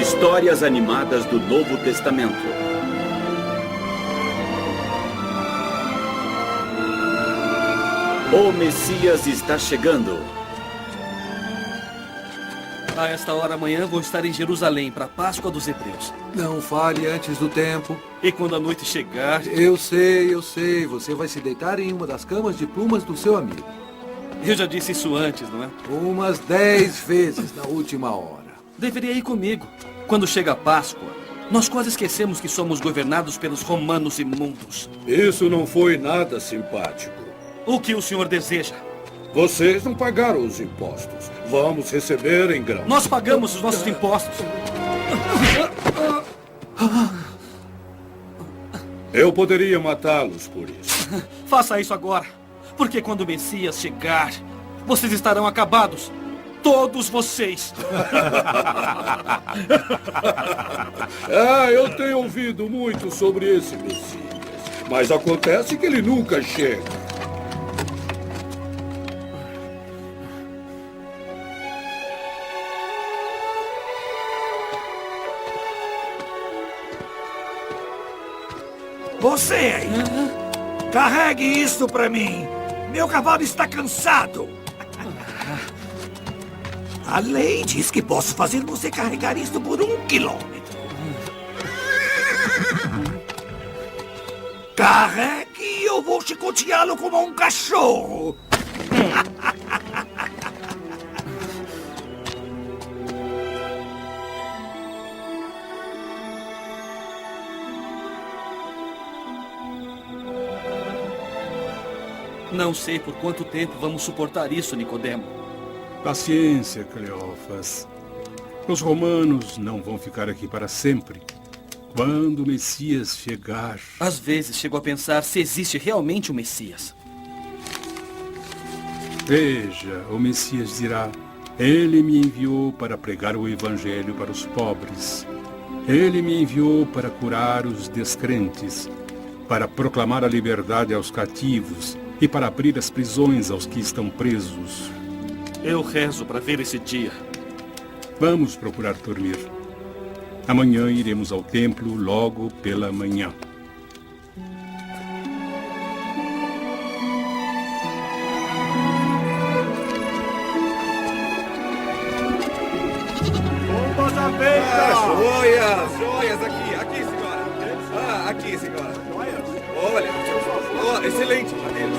Histórias animadas do Novo Testamento. O Messias está chegando. A esta hora amanhã vou estar em Jerusalém para a Páscoa dos Hebreus. Não fale antes do tempo. E quando a noite chegar... Eu sei. Você vai se deitar em uma das camas de plumas do seu amigo. Eu já disse isso antes, não é? Umas 10 vezes na última hora. Deveria ir comigo. Quando chega a Páscoa, nós quase esquecemos que somos governados pelos romanos imundos. Isso não foi nada simpático. O que o senhor deseja? Vocês não pagaram os impostos. Vamos receber em grão. Nós pagamos os nossos impostos. Eu poderia matá-los por isso. Faça isso agora. Porque quando o Messias chegar, vocês estarão acabados. Todos vocês. Eu tenho ouvido muito sobre esse Messias. Mas acontece que ele nunca chega. Você aí, carregue isso pra mim. Meu cavalo está cansado. A lei diz que posso fazer você carregar isso por 1 quilômetro. Carregue e eu vou chicoteá-lo como um cachorro. Não sei por quanto tempo vamos suportar isso, Nicodemo. Paciência, Cleófas. Os romanos não vão ficar aqui para sempre. Quando o Messias chegar... Às vezes chego a pensar se existe realmente um Messias. Veja, o Messias dirá: Ele me enviou para pregar o Evangelho para os pobres. Ele me enviou para curar os descrentes, para proclamar a liberdade aos cativos e para abrir as prisões aos que estão presos. Eu rezo para ver esse dia. Vamos procurar dormir. Amanhã iremos ao templo logo pela manhã. Bombas abelhas! Joias aqui, senhora. Aqui, senhora. Olha, excelente madeira.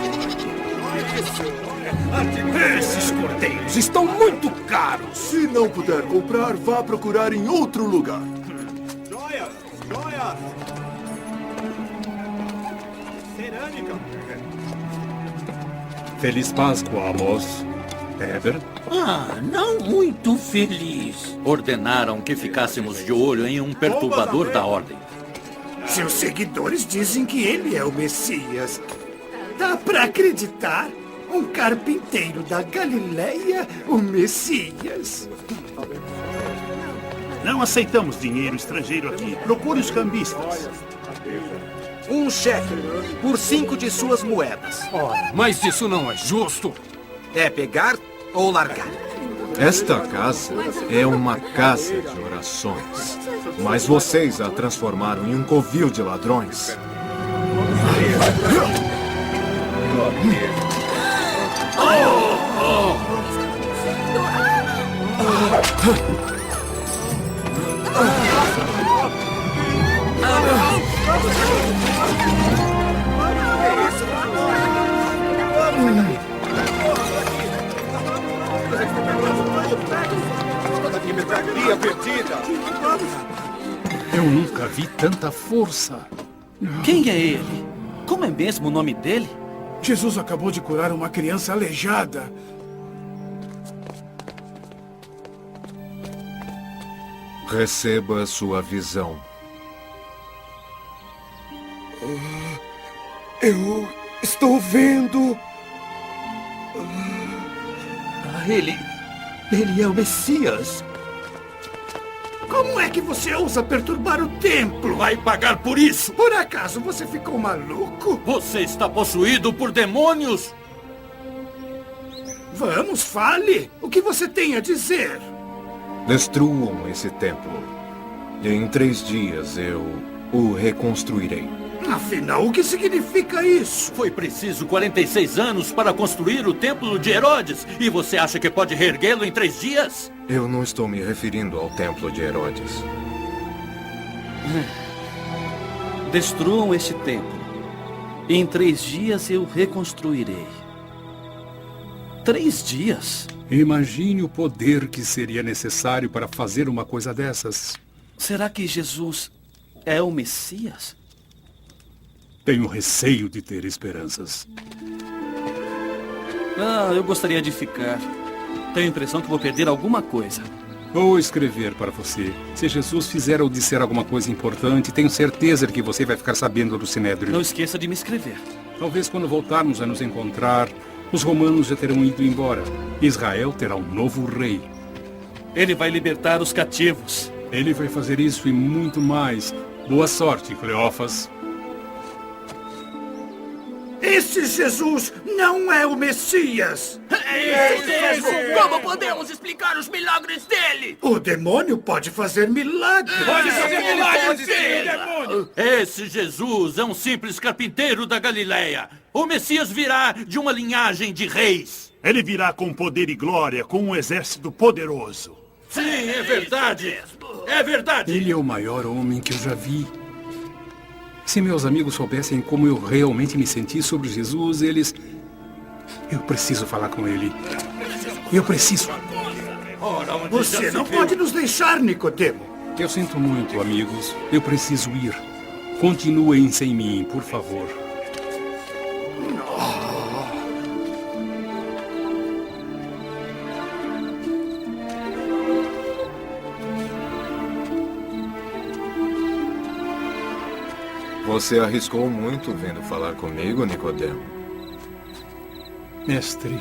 Esses cordeiros estão muito caros. Se não puder comprar, vá procurar em outro lugar. Joias! Cerâmica! Feliz Páscoa, Amos. Heber? Não muito feliz. Ordenaram que ficássemos de olho em um perturbador da ordem. Seus seguidores dizem que ele é o Messias. Dá pra acreditar? Um carpinteiro da Galileia, o Messias. Não aceitamos dinheiro estrangeiro aqui. Procure os cambistas. Um cheque por 5 de suas moedas. Mas isso não é justo. É pegar ou largar? Esta casa é uma casa de orações. Mas vocês a transformaram em um covil de ladrões. Eu nunca vi tanta força. Quem é ele? Como é mesmo o nome dele? Jesus acabou de curar uma criança aleijada. Receba sua visão. Eu estou vendo. Ele é o Messias. Como é que você ousa perturbar o templo? Vai pagar por isso! Por acaso você ficou maluco? Você está possuído por demônios? Vamos, fale! O que você tem a dizer? Destruam esse templo Em 3 dias eu o reconstruirei. Afinal, o que significa isso? Foi preciso 46 anos para construir o templo de Herodes. E você acha que pode reerguê-lo em 3 dias? Eu não estou me referindo ao templo de Herodes. Destruam este templo. E em 3 dias eu reconstruirei. 3 dias? Imagine o poder que seria necessário para fazer uma coisa dessas. Será que Jesus é o Messias? Tenho receio de ter esperanças. Eu gostaria de ficar. Tenho a impressão que vou perder alguma coisa. Vou escrever para você. Se Jesus fizer ou disser alguma coisa importante, tenho certeza de que você vai ficar sabendo do Sinédrio. Não esqueça de me escrever. Talvez quando voltarmos a nos encontrar, os romanos já terão ido embora. Israel terá um novo rei. Ele vai libertar os cativos. Ele vai fazer isso e muito mais. Boa sorte, Cleófas. Esse Jesus não é o Messias! É isso mesmo! Como podemos explicar os milagres dele? O demônio pode fazer milagres! Pode fazer milagres, sim, demônio! Esse Jesus é um simples carpinteiro da Galileia. O Messias virá de uma linhagem de reis. Ele virá com poder e glória, com um exército poderoso. Sim, é verdade. É verdade. Ele é o maior homem que eu já vi. Se meus amigos soubessem como eu realmente me senti sobre Jesus, eles... Eu preciso falar com ele. Eu preciso. Você não pode nos deixar, Nicodemo. Eu sinto muito, amigos. Eu preciso ir. Continuem sem mim, por favor. Você arriscou muito vindo falar comigo, Nicodemo. Mestre,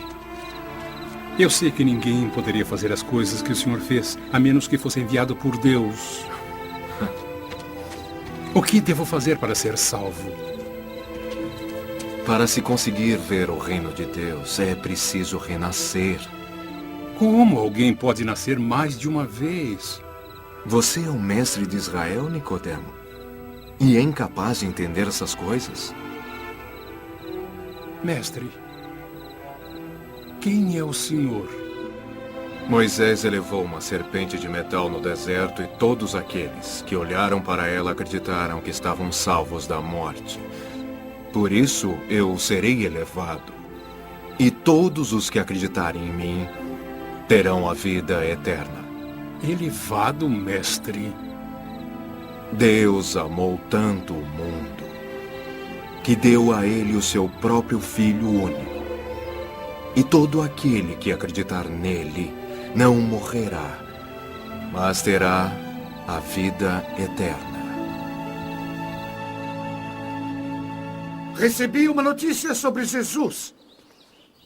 eu sei que ninguém poderia fazer as coisas que o senhor fez, a menos que fosse enviado por Deus. O que devo fazer para ser salvo? Para se conseguir ver o reino de Deus, é preciso renascer. Como alguém pode nascer mais de uma vez? Você é o mestre de Israel, Nicodemo? E é incapaz de entender essas coisas? Mestre, quem é o senhor? Moisés elevou uma serpente de metal no deserto e todos aqueles que olharam para ela acreditaram que estavam salvos da morte. Por isso eu serei elevado. E todos os que acreditarem em mim terão a vida eterna. Elevado, mestre? Deus amou tanto o mundo que deu a ele o seu próprio Filho único. E todo aquele que acreditar nele não morrerá, mas terá a vida eterna. Recebi uma notícia sobre Jesus.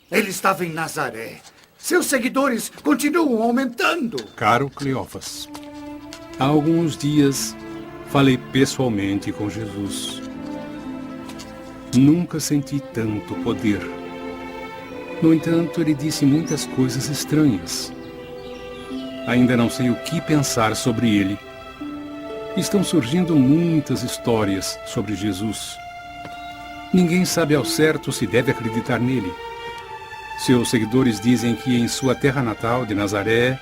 Ele estava em Nazaré. Seus seguidores continuam aumentando. Caro Cleófas, há alguns dias falei pessoalmente com Jesus. Nunca senti tanto poder. No entanto, ele disse muitas coisas estranhas. Ainda não sei o que pensar sobre ele. Estão surgindo muitas histórias sobre Jesus. Ninguém sabe ao certo se deve acreditar nele. Seus seguidores dizem que em sua terra natal de Nazaré,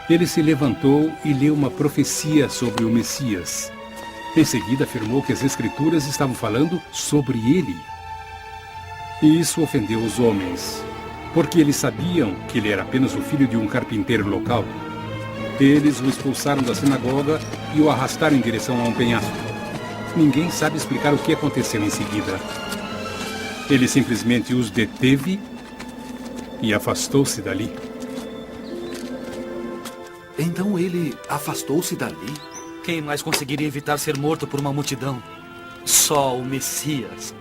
ele se levantou e leu uma profecia sobre o Messias. Em seguida, afirmou que as Escrituras estavam falando sobre ele. E isso ofendeu os homens, porque eles sabiam que ele era apenas o filho de um carpinteiro local. Eles o expulsaram da sinagoga e o arrastaram em direção a um penhasco. Ninguém sabe explicar o que aconteceu em seguida. Ele simplesmente os deteve e afastou-se dali. Então ele afastou-se dali? Quem mais conseguiria evitar ser morto por uma multidão? Só o Messias.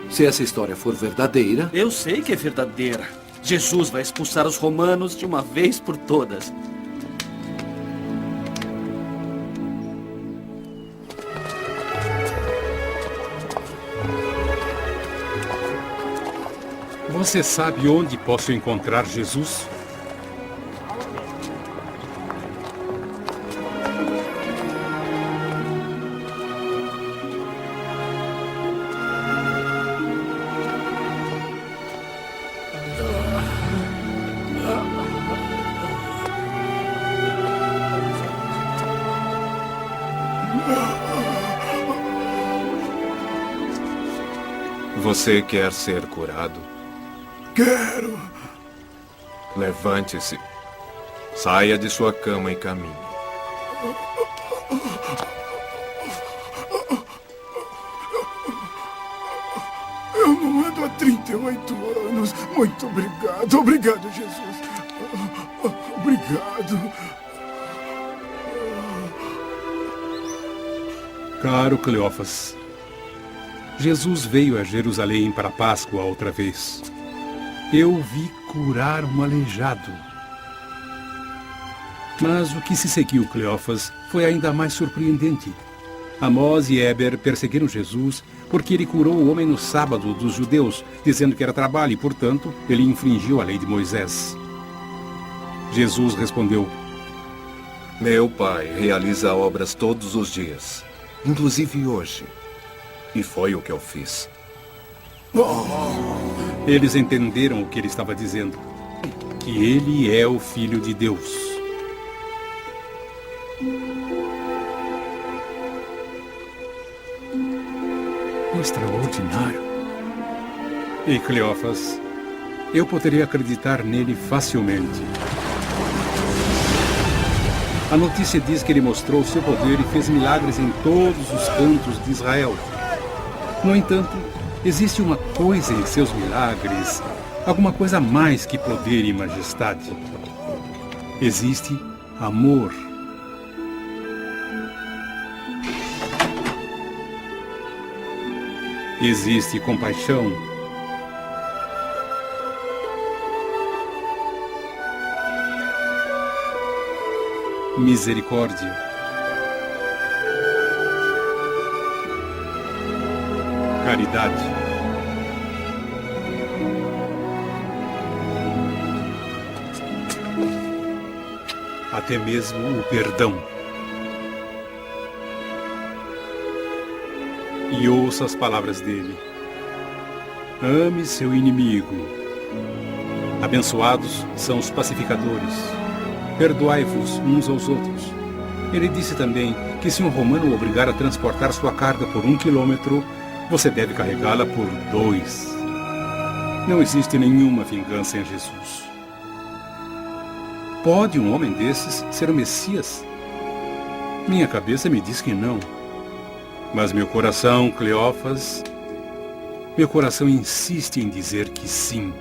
Se essa história for verdadeira... Eu sei que é verdadeira. Jesus vai expulsar os romanos de uma vez por todas. Você sabe onde posso encontrar Jesus? Você quer ser curado? Quero. Levante-se. Saia de sua cama e caminhe. Eu não ando há 38 anos. Muito obrigado. Obrigado, Jesus. Obrigado. Caro Cleófas, Jesus veio a Jerusalém para a Páscoa outra vez. Eu vi curar um aleijado. Mas o que se seguiu, Cleófas, foi ainda mais surpreendente. Amós e Éber perseguiram Jesus porque ele curou o homem no sábado dos judeus, dizendo que era trabalho e, portanto, ele infringiu a lei de Moisés. Jesus respondeu: Meu Pai realiza obras todos os dias, inclusive hoje. E foi o que eu fiz. Eles entenderam o que ele estava dizendo, que ele é o Filho de Deus. Extraordinário. E Cleófas, eu poderia acreditar nele facilmente. A notícia diz que ele mostrou seu poder e fez milagres em todos os cantos de Israel. No entanto, existe uma coisa em seus milagres, alguma coisa a mais que poder e majestade. Existe amor. Existe compaixão. Misericórdia. Caridade. Até mesmo o perdão. E ouça as palavras dele. Ame seu inimigo. Abençoados são os pacificadores. Perdoai-vos uns aos outros. Ele disse também que se um romano o obrigar a transportar sua carga por 1 quilômetro, você deve carregá-la por 2. Não existe nenhuma vingança em Jesus. Pode um homem desses ser o Messias? Minha cabeça me diz que não. Mas meu coração, Cleófas, meu coração insiste em dizer que sim.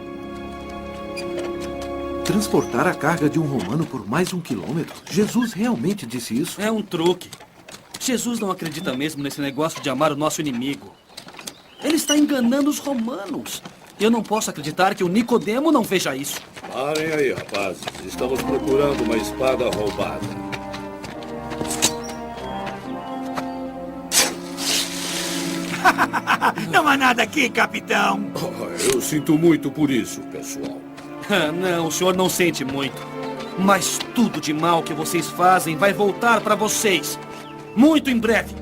Transportar a carga de um romano por mais 1 quilômetro? Jesus realmente disse isso? É um truque. Jesus não acredita mesmo nesse negócio de amar o nosso inimigo. Ele está enganando os romanos. Eu não posso acreditar que o Nicodemo não veja isso. Parem aí, rapazes. Estamos procurando uma espada roubada. Não há nada aqui, capitão. Eu sinto muito por isso, pessoal. Não, o senhor não sente muito. Mas tudo de mal que vocês fazem vai voltar para vocês. Muito em breve.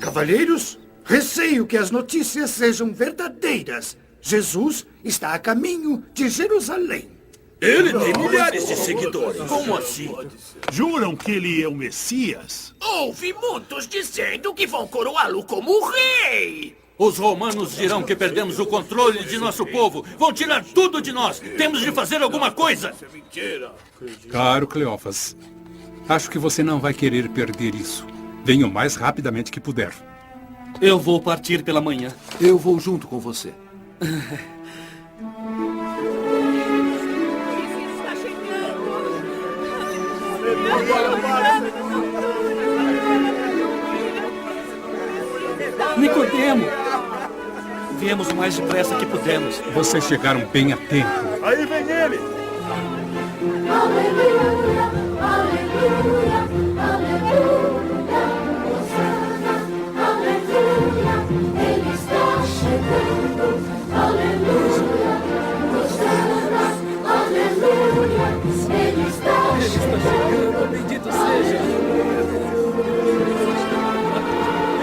Cavalheiros, receio que as notícias sejam verdadeiras. Jesus está a caminho de Jerusalém. Ele tem milhares de seguidores. Como assim? Juram que ele é o Messias? Ouvi muitos dizendo que vão coroá-lo como rei. Os romanos dirão que perdemos o controle de nosso povo. Vão tirar tudo de nós. Temos de fazer alguma coisa. Caro Cleófas, acho que você não vai querer perder isso. Venha o mais rapidamente que puder. Eu vou partir pela manhã. Eu vou junto com você. Nicodemo! Viemos o mais depressa que pudemos. Vocês chegaram bem a tempo. Aí vem ele! Aleluia, aleluia, aleluia, Hosana, aleluia, ele está chegando, aleluia, Hosana, aleluia, ele está chegando, bendito seja.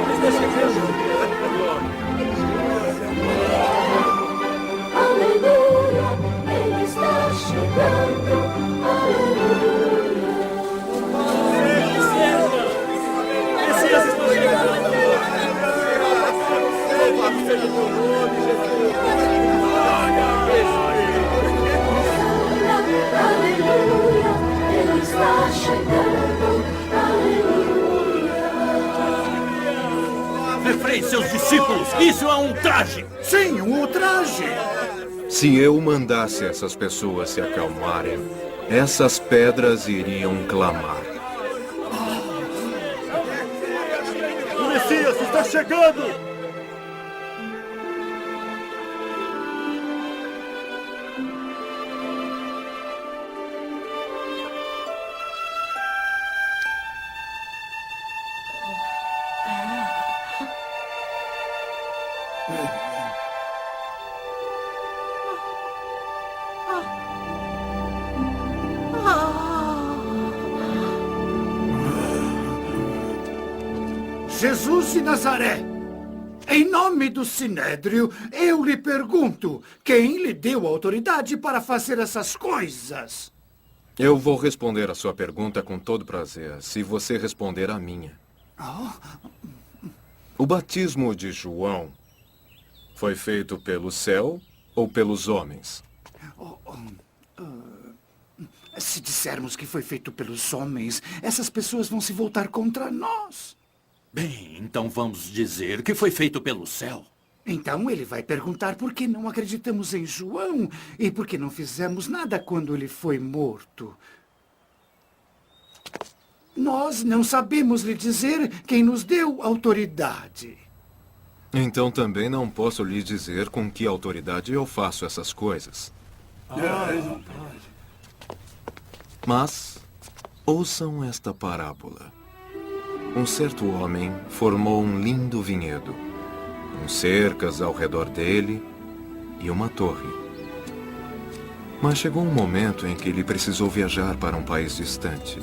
Ele está chegando. Aleluia, Vocês, seus discípulos, isso é um traje! Sim, um ultraje! Se eu mandasse essas pessoas se acalmarem, essas pedras iriam clamar. O Messias está chegando! Jesus de Nazaré, em nome do Sinédrio, eu lhe pergunto, quem lhe deu autoridade para fazer essas coisas? Eu vou responder a sua pergunta com todo prazer, se você responder a minha. O batismo de João foi feito pelo céu ou pelos homens? Se dissermos que foi feito pelos homens, essas pessoas vão se voltar contra nós. Bem, então vamos dizer que foi feito pelo céu. Então ele vai perguntar por que não acreditamos em João e por que não fizemos nada quando ele foi morto. Nós não sabemos lhe dizer quem nos deu autoridade. Então também não posso lhe dizer com que autoridade eu faço essas coisas. Mas ouçam esta parábola. Um certo homem formou um lindo vinhedo, com cercas ao redor dele e uma torre. Mas chegou um momento em que ele precisou viajar para um país distante.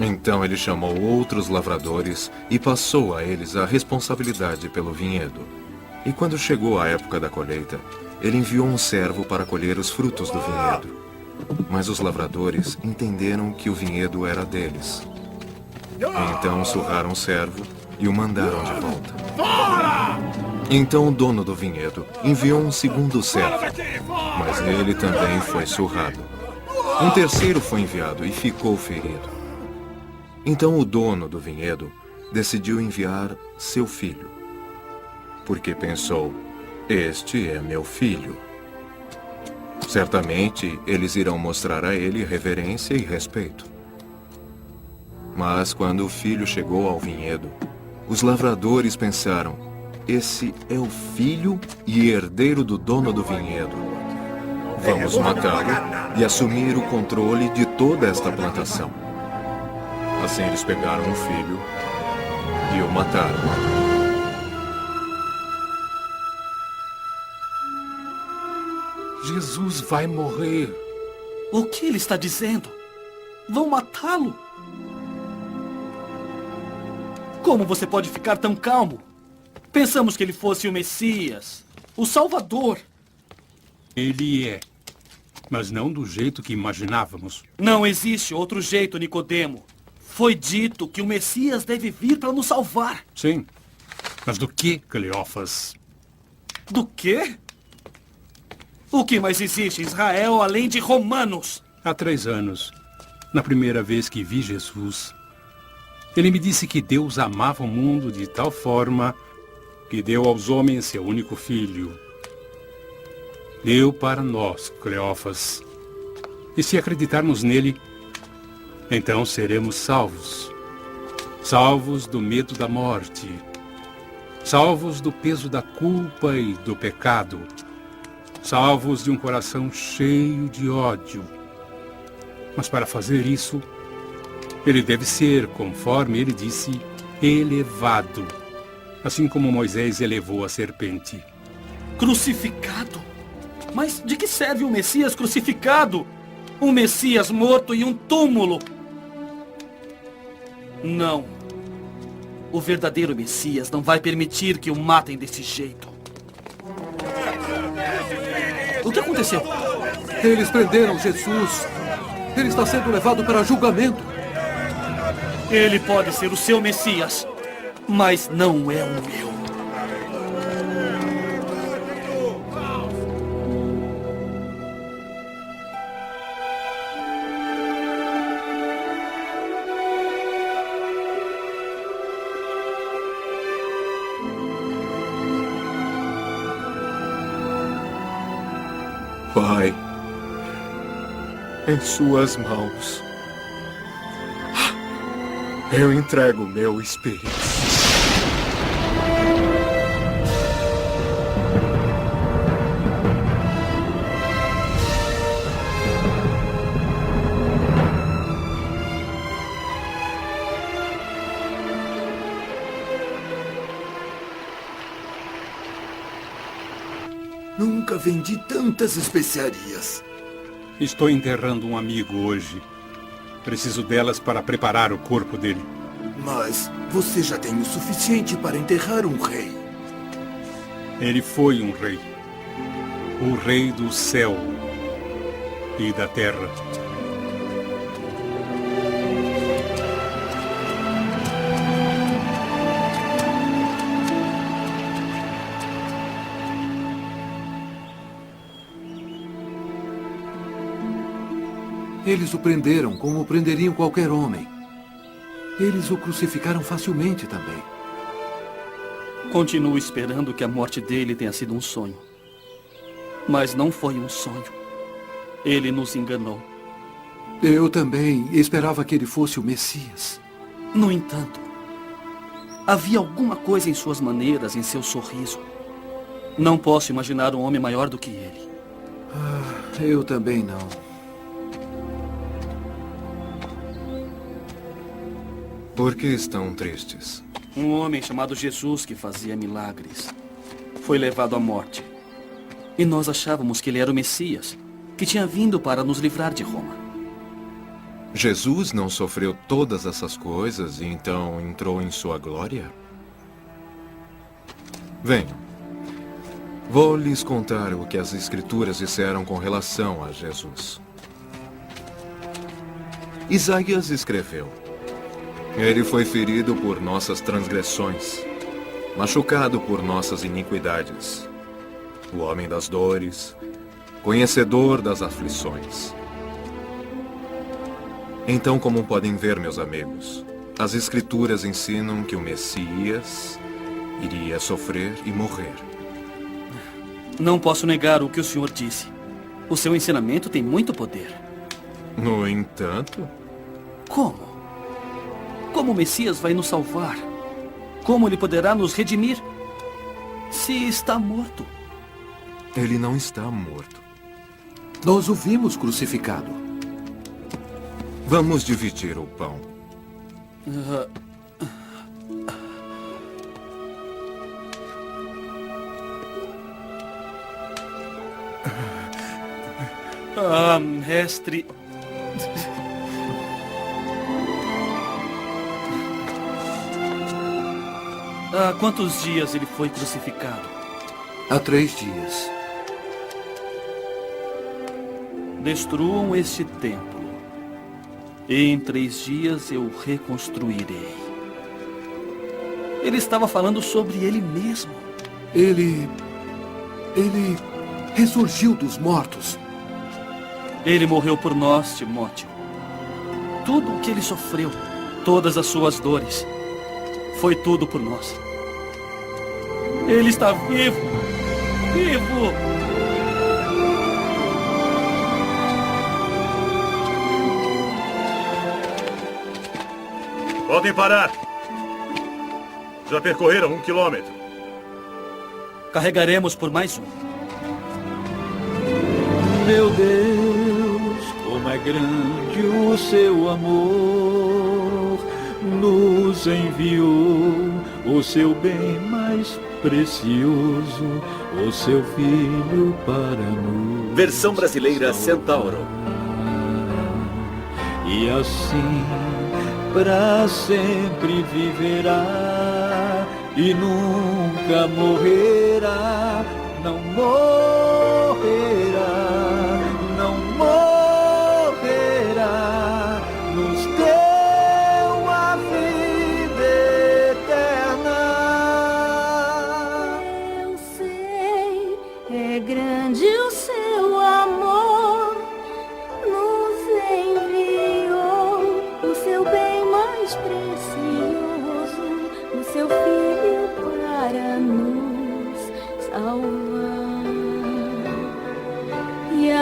Então ele chamou outros lavradores e passou a eles a responsabilidade pelo vinhedo. E quando chegou a época da colheita, ele enviou um servo para colher os frutos do vinhedo. Mas os lavradores entenderam que o vinhedo era deles. Então surraram o servo e o mandaram de volta. Então o dono do vinhedo enviou um segundo servo, mas ele também foi surrado. Um terceiro foi enviado e ficou ferido. Então o dono do vinhedo decidiu enviar seu filho, porque pensou, este é meu filho. Certamente eles irão mostrar a ele reverência e respeito. Mas quando o filho chegou ao vinhedo, os lavradores pensaram, esse é o filho e herdeiro do dono do vinhedo. Vamos matá-lo e assumir o controle de toda esta plantação. Assim eles pegaram o filho e o mataram. Jesus vai morrer. O que ele está dizendo? Vão matá-lo? Como você pode ficar tão calmo? Pensamos que ele fosse o Messias, o Salvador. Ele é, mas não do jeito que imaginávamos. Não existe outro jeito, Nicodemo. Foi dito que o Messias deve vir para nos salvar. Sim, mas do que, Cleófas? Do quê? O que mais existe em Israel além de romanos? Há 3 anos, na primeira vez que vi Jesus, ele me disse que Deus amava o mundo de tal forma que deu aos homens seu único filho. Deu para nós, Cleófas. E se acreditarmos nele, então seremos salvos. Salvos do medo da morte. Salvos do peso da culpa e do pecado. Salvos de um coração cheio de ódio. Mas para fazer isso, ele deve ser, conforme ele disse, elevado, assim como Moisés elevou a serpente. Crucificado? Mas de que serve um Messias crucificado? Um Messias morto em um túmulo? Não. O verdadeiro Messias não vai permitir que o matem desse jeito. O que aconteceu? Eles prenderam Jesus. Ele está sendo levado para julgamento. Ele pode ser o seu Messias, mas não é o meu. Pai, em suas mãos, eu entrego meu espírito. Nunca vendi tantas especiarias. Estou enterrando um amigo hoje. Preciso delas para preparar o corpo dele. Mas você já tem o suficiente para enterrar um rei. Ele foi um rei. O rei do céu e da terra. Eles o prenderam como prenderiam qualquer homem. Eles o crucificaram facilmente também. Continuo esperando que a morte dele tenha sido um sonho. Mas não foi um sonho. Ele nos enganou. Eu também esperava que ele fosse o Messias. No entanto, havia alguma coisa em suas maneiras, em seu sorriso. Não posso imaginar um homem maior do que ele. Eu também não. Por que estão tristes? Um homem chamado Jesus que fazia milagres foi levado à morte. E nós achávamos que ele era o Messias, que tinha vindo para nos livrar de Roma. Jesus não sofreu todas essas coisas e então entrou em sua glória? Venham. Vou lhes contar o que as Escrituras disseram com relação a Jesus. Isaías escreveu: Ele foi ferido por nossas transgressões, machucado por nossas iniquidades. O homem das dores, conhecedor das aflições. Então, como podem ver, meus amigos, as Escrituras ensinam que o Messias iria sofrer e morrer. Não posso negar o que o senhor disse. O seu ensinamento tem muito poder. No entanto... Como? Como o Messias vai nos salvar? Como ele poderá nos redimir? Se está morto. Ele não está morto. Nós o vimos crucificado. Vamos dividir o pão. Mestre... Há quantos dias ele foi crucificado? Há 3 dias. Destruam este templo, e em 3 dias eu reconstruirei. Ele estava falando sobre ele mesmo. Ele ressurgiu dos mortos. Ele morreu por nós, Timóteo. Tudo o que ele sofreu, todas as suas dores, foi tudo por nós. Ele está vivo! Vivo! Podem parar. Já percorreram 1 quilômetro. Carregaremos por mais um. Meu Deus, como é grande o seu amor, nos enviou o seu bem mais precioso, o seu Filho para nos... Versão brasileira Centauro. E assim, para sempre viverá e nunca morrerá, não morrerá, não morrerá, nos deu a vida eterna. Eu sei, é grande o seu amor, nos enviou o seu bem mais precioso, o seu Filho para nos salvar.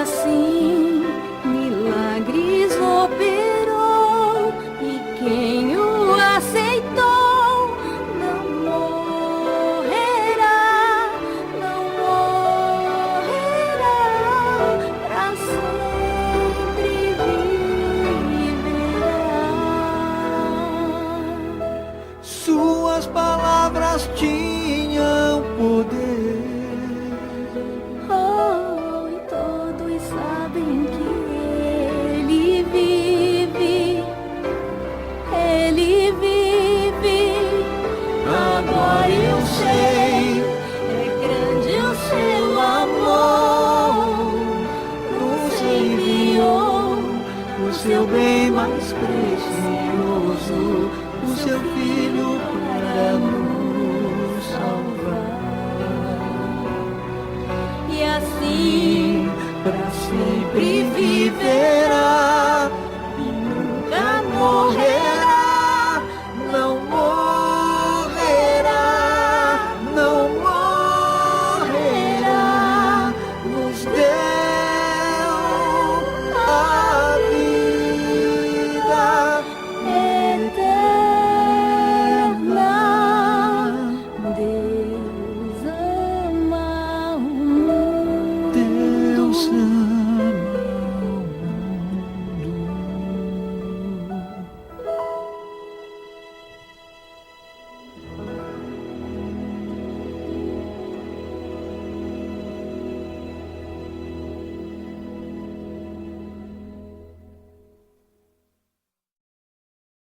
assim milagres operou, e quem o aceitou não morrerá, não morrerá, pra sempre viverá. Suas palavras tinham poder. Oh, e todos sabem que ele vive, ele vive. Agora eu sei, é grande o seu amor. Nos enviou o seu bem mais precioso, o seu filho para nos salvar. E assim